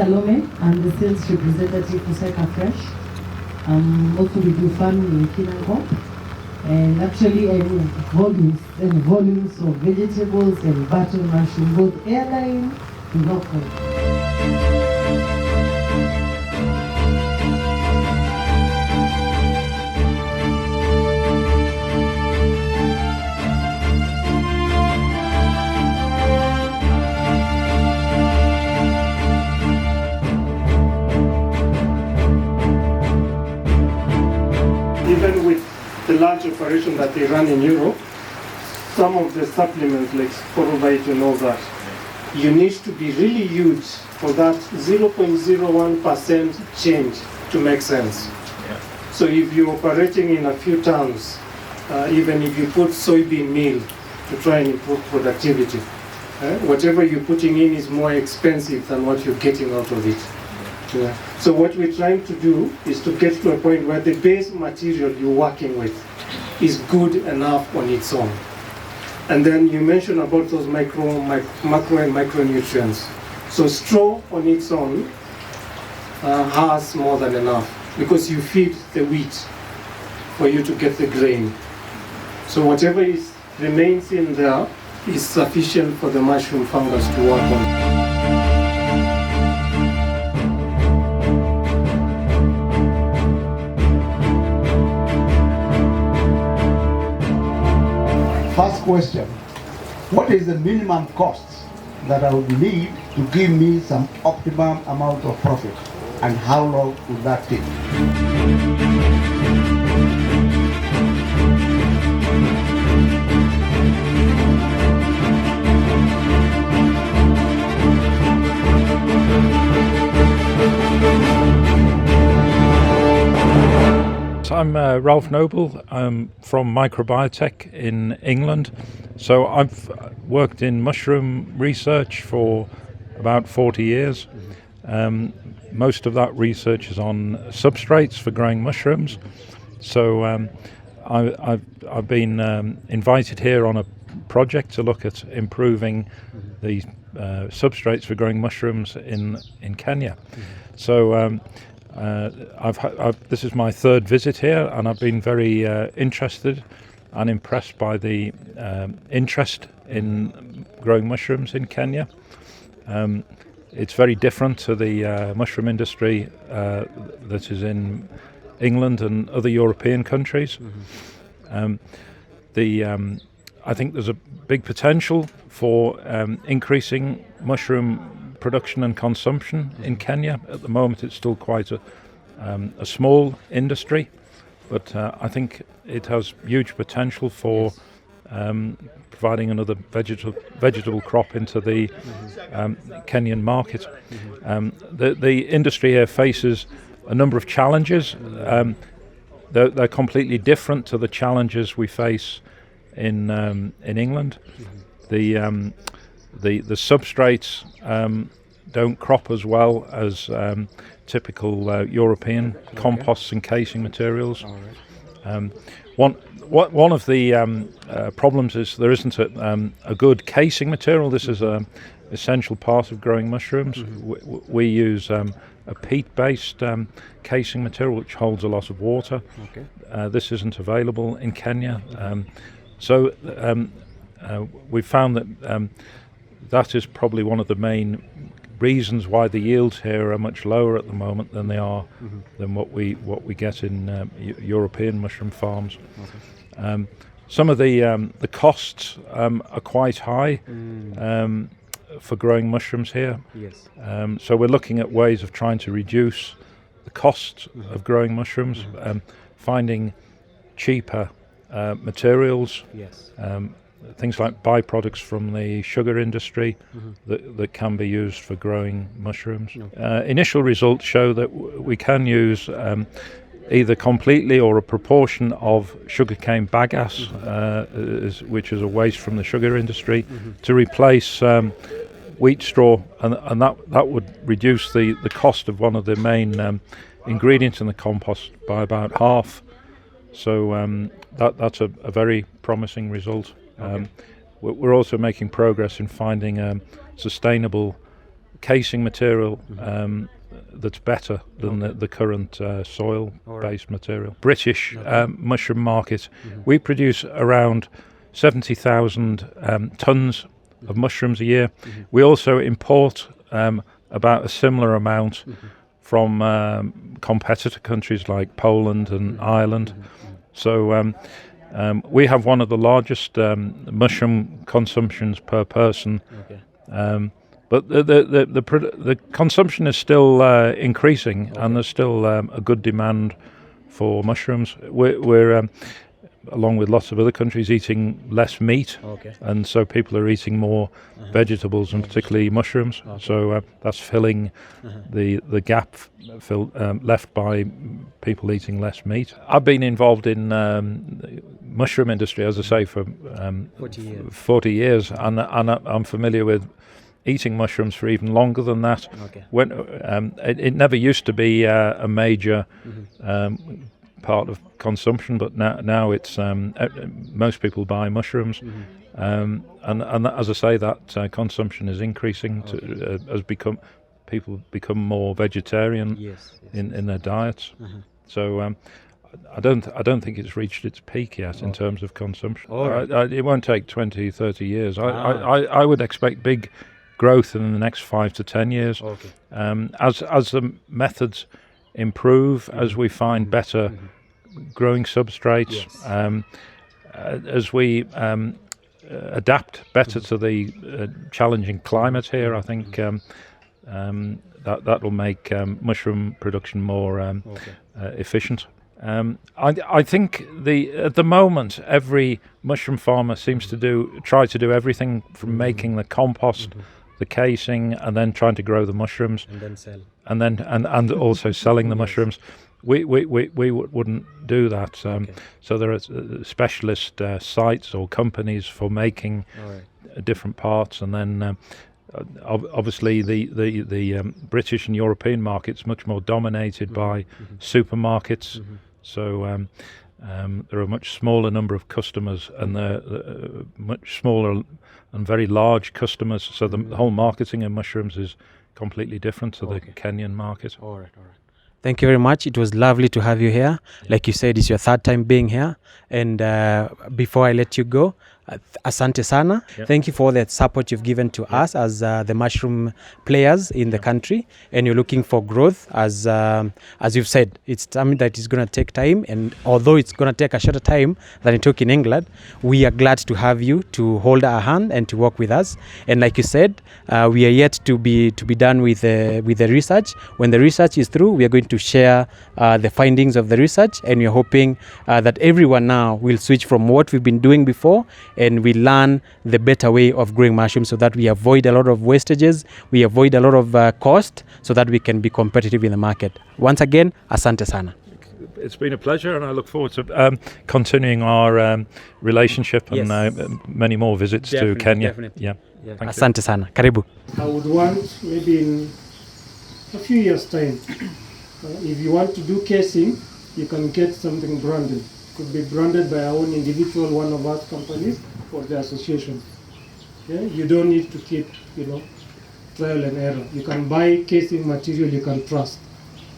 Salome. I'm the sales representative for Seka Fresh. Also we do farming in Kinangop. And actually volumes of vegetables and butter mushroom, both airline and local. Even with the large operation that they run in Europe, some of the supplements like Sporobite and all that, you need to be really huge for that 0.01% change to make sense. Yeah. So if you're operating in a few towns, even if you put soybean meal to try and improve productivity, whatever you're putting in is more expensive than what you're getting out of it. Yeah. So what we're trying to do is to get to a point where the base material you're working with is good enough on its own. And then you mentioned about those macro and micronutrients. So straw on its own has more than enough because you feed the wheat for you to get the grain. So whatever remains in there is sufficient for the mushroom fungus to work on. First question, what is the minimum cost that I would need to give me some optimum amount of profit, and how long would that take? I'm Ralph Noble. I'm from MicroBiotech in England. So I've worked in mushroom research for about 40 years. Most of that research is on substrates for growing mushrooms. So I've been invited here on a project to look at improving the substrates for growing mushrooms in Kenya. So this is my third visit here, and I've been very interested and impressed by the interest in growing mushrooms in Kenya. It's very different to the mushroom industry that is in England and other European countries. I think there's a big potential for increasing mushroom production and consumption in Kenya. At the moment it's still quite a small industry, but I think it has huge potential for providing another vegetable crop into the Kenyan market. The industry here faces a number of challenges. They're completely different to the challenges we face in England. The substrates don't crop as well as typical European composts and casing materials. One of the problems is there isn't a good casing material. This is an essential part of growing mushrooms. We use a peat-based casing material which holds a lot of water. This isn't available in Kenya. So we found that that is probably one of the main reasons why the yields here are much lower at the moment than they are than what we get in European mushroom farms. Some of the costs are quite high for growing mushrooms here. So we're looking at ways of trying to reduce the cost of growing mushrooms, finding cheaper materials. Things like byproducts from the sugar industry that can be used for growing mushrooms. Initial results show that we can use either completely or a proportion of sugarcane bagasse, which is a waste from the sugar industry, to replace wheat straw, and that would reduce the cost of one of the main ingredients in the compost by about half. So that's a very promising result. We're also making progress in finding sustainable casing material that's better than the current soil-based material. British mushroom market, we produce around 70,000 tons of mushrooms a year. We also import about a similar amount from competitor countries like Poland and Ireland. So we have one of the largest mushroom consumptions per person. But the consumption is still increasing, and there's still a good demand for mushrooms. We're along with lots of other countries, eating less meat, and so people are eating more vegetables, and particularly mushrooms. So that's filling the gap left by people eating less meat. I've been involved in mushroom industry, as I say, for 40 years, and I'm familiar with eating mushrooms for even longer than that. When it never used to be a major part of consumption, but now it's most people buy mushrooms, and as I say, that consumption is increasing. As people become more vegetarian in their diets. So I don't think it's reached its peak yet in terms of consumption. It won't take 20, 30 years. I would expect big growth in the next 5 to 10 years. As the methods improve, as we find better growing substrates, as we adapt better to the challenging climate here, I think that will make mushroom production more efficient. I think at the moment every mushroom farmer seems to try to do everything from making the compost, the casing, and then trying to grow the mushrooms, and then sell, and also selling the mushrooms. We wouldn't do that. So there are specialist sites or companies for making different parts, and then obviously the British and European market's much more dominated by supermarkets. So there are a much smaller number of customers, and they're much smaller and very large customers. So the whole marketing of mushrooms is completely different to the Kenyan market. All right. Thank you very much. It was lovely to have you here. Like you said, it's your third time being here. And before I let you go, asante sana. Thank you for all the support you've given to us as the mushroom players in the country. And you're looking for growth, as you've said. It's something that is going to take time. And although it's going to take a shorter time than it took in England, we are glad to have you to hold our hand and to work with us. And like you said, we are yet to be done with the research. When the research is through, we are going to share the findings of the research, and we're hoping that everyone now will switch from what we've been doing before, and we learn the better way of growing mushrooms, so that we avoid a lot of wastages, we avoid a lot of cost, so that we can be competitive in the market. Once again, asante sana. It's been a pleasure, and I look forward to continuing our relationship and many more visits to Kenya. Definitely. Yeah. Asante sana. Karibu. I would want maybe in a few years' time, if you want to do casing, you can get something branded. Could be branded by our own individual, one of us companies, or the association. You don't need to keep, trial and error. You can buy casing material you can trust.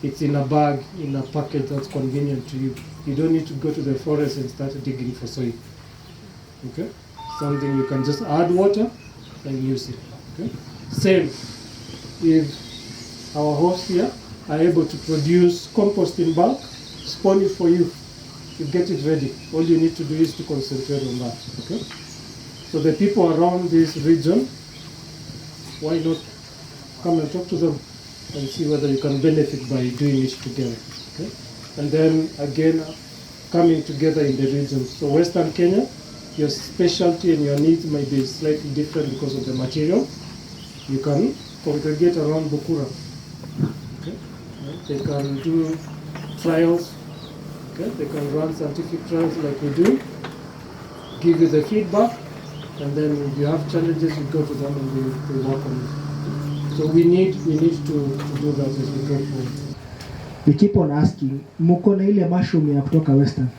It's in a bag, in a packet that's convenient to you. You don't need to go to the forest and start digging for soil. Okay? Something you can just add water and use it. Okay? Same if our hosts here are able to produce compost in bulk, spawn it for you. You get it ready. All you need to do is to concentrate on that. Okay? So the people around this region, why not come and talk to them and see whether you can benefit by doing it together. Okay? And then again, coming together in the region. So Western Kenya, your specialty and your needs may be slightly different because of the material. You can congregate around Bukura. Okay? They can do trials. Okay? They can run scientific trials like we do, give you the feedback, and then if you have challenges, you go to them and we work on it. So we need to do that as we go forward. We keep on asking, muko na ile mushroom ya kutoka Western?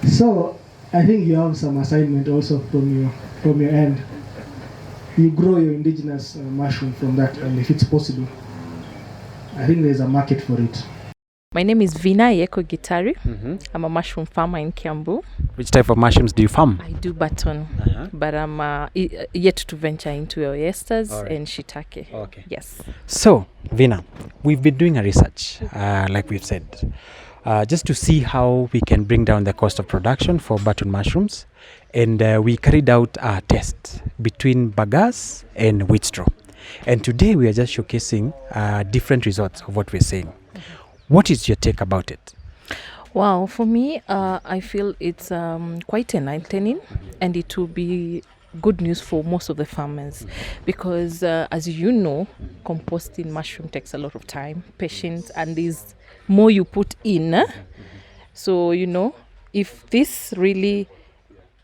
So I think you have some assignment also from your end. you grow your indigenous mushroom from that, and if it's possible, I think there's a market for it. My name is Vina Yeko Gitari. I'm a mushroom farmer in Kiambu. Which type of mushrooms do you farm? I do button, but I'm yet to venture into oysters and shiitake. Okay. Yes. So, Vina, we've been doing a research, like we've said, just to see how we can bring down the cost of production for button mushrooms. And we carried out a test between bagasse and wheat straw. And today we are just showcasing different results of what we're saying. What is your take about it? Wow, for me, I feel it's quite enlightening, and it will be good news for most of the farmers because, as you know, composting mushroom takes a lot of time, patience, and there's more you put in. So, you know, if this really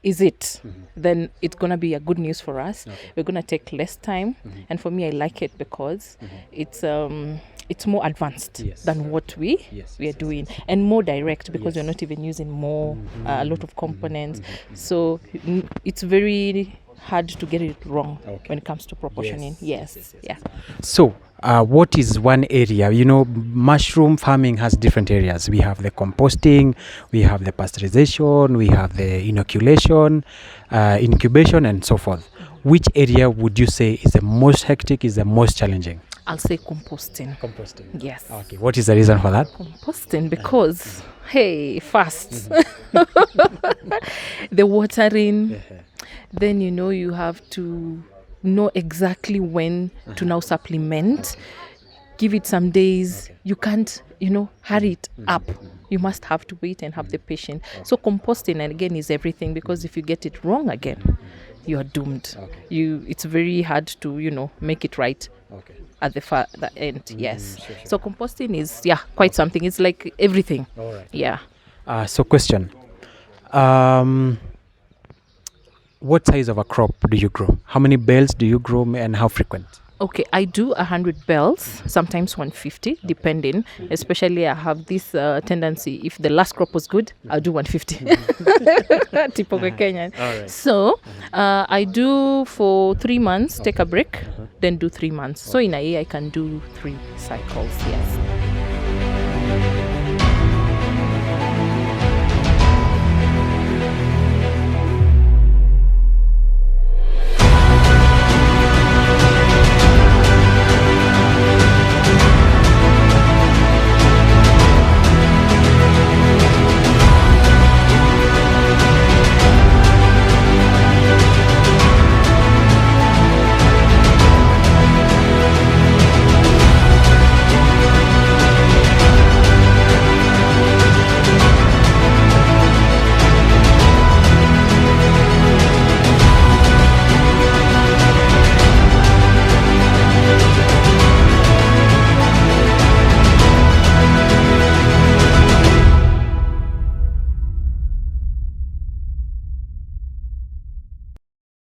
is it, then it's going to be a good news for us. We're going to take less time, and for me, I like it because it's more advanced than what we are doing, and more direct because we're not even using more a lot of components. So it's very hard to get it wrong when it comes to proportioning. Yes. So what is one area? You know, mushroom farming has different areas. We have the composting, we have the pasteurization, we have the inoculation, incubation, and so forth. Which area would you say is the most hectic, is the most challenging? I'll say composting. Composting. Yes. Okay. What is the reason for that? Composting because, first, the watering, then, you know, you have to know exactly when to now supplement, give it some days. You can't, hurry it up. You must have to wait and have the patience. So composting, and again, is everything because if you get it wrong again, you are doomed. It's very hard to, make it right. At the end, yes. Sure. So composting is, quite something. It's like everything. All right. Yeah. So question. What size of a crop do you grow? How many bales do you grow and how frequent? Okay, I do 100 bells, sometimes 150, depending. Especially I have this tendency, if the last crop was good, I'll do 150. Typical Kenyan. Right. So I do for 3 months, take a break, then do 3 months. So in a year, I can do 3 cycles, yes.